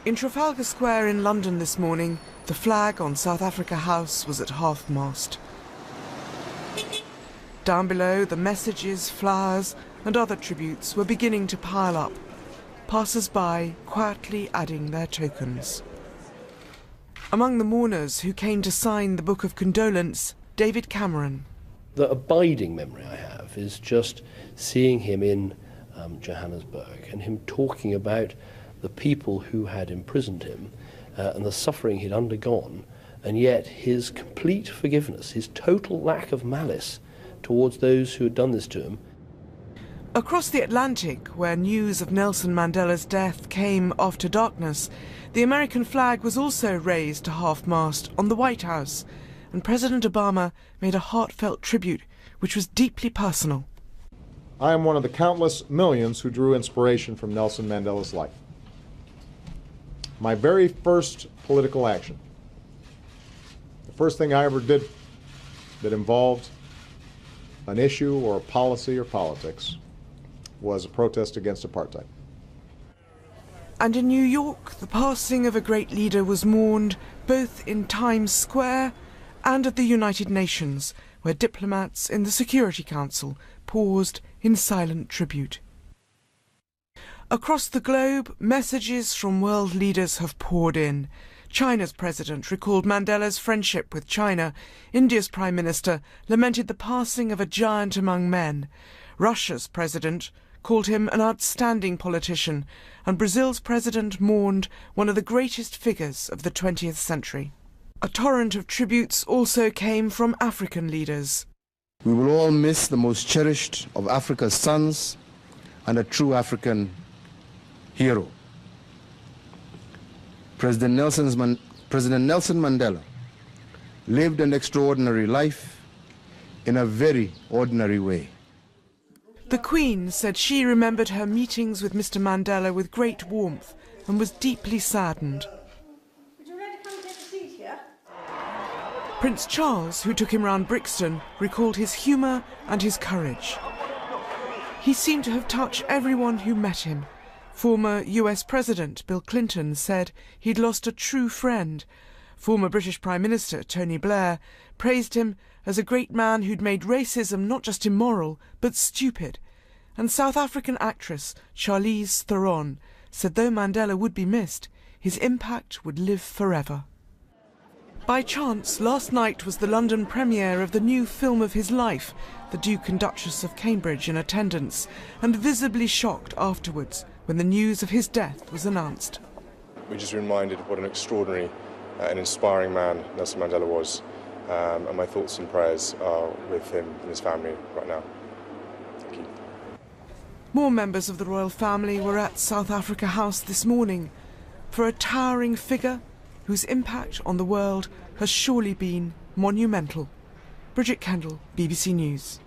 In Trafalgar Square in London this morning, the flag on South Africa House was at half-mast. Down below, the messages, flowers and other tributes were beginning to pile up, passers-by quietly adding their tokens. Among the mourners who came to sign the Book of Condolence, David Cameron. The abiding memory I have is just seeing him in Johannesburg and him talking about the people who had imprisoned him and the suffering he'd undergone, and yet his complete forgiveness, his total lack of malice towards those who had done this to him. Across the Atlantic, where news of Nelson Mandela's death came after darkness, the American flag was also raised to half-mast on the White House, and President Obama made a heartfelt tribute, which was deeply personal. I am one of the countless millions who drew inspiration from Nelson Mandela's life. My very first political action, the first thing I ever did that involved an issue or a policy or politics, was a protest against apartheid. And in New York, the passing of a great leader was mourned both in Times Square and at the United Nations, where diplomats in the Security Council paused in silent tribute. Across the globe, messages from world leaders have poured in. China's president recalled Mandela's friendship with China. India's prime minister lamented the passing of a giant among men. Russia's president called him an outstanding politician, and Brazil's president mourned one of the greatest figures of the 20th century. A torrent of tributes also came from African leaders. We will all miss the most cherished of Africa's sons and a true African hero. President Nelson Mandela lived an extraordinary life in a very ordinary way. The Queen said she remembered her meetings with Mr. Mandela with great warmth and was deeply saddened. Would you like to come and take a seat here? Prince Charles, who took him round Brixton, recalled his humour and his courage. He seemed to have touched everyone who met him. Former US President Bill Clinton said he'd lost a true friend. Former British Prime Minister Tony Blair praised him as a great man who'd made racism not just immoral, but stupid. And South African actress Charlize Theron said though Mandela would be missed, his impact would live forever. By chance, last night was the London premiere of the new film of his life, the Duke and Duchess of Cambridge in attendance, and visibly shocked afterwards when the news of his death was announced. We're just reminded of what an extraordinary and inspiring man Nelson Mandela was, and my thoughts and prayers are with him and his family right now. Thank you. More members of the royal family were at South Africa House this morning for a towering figure whose impact on the world has surely been monumental. Bridget Kendall, BBC News.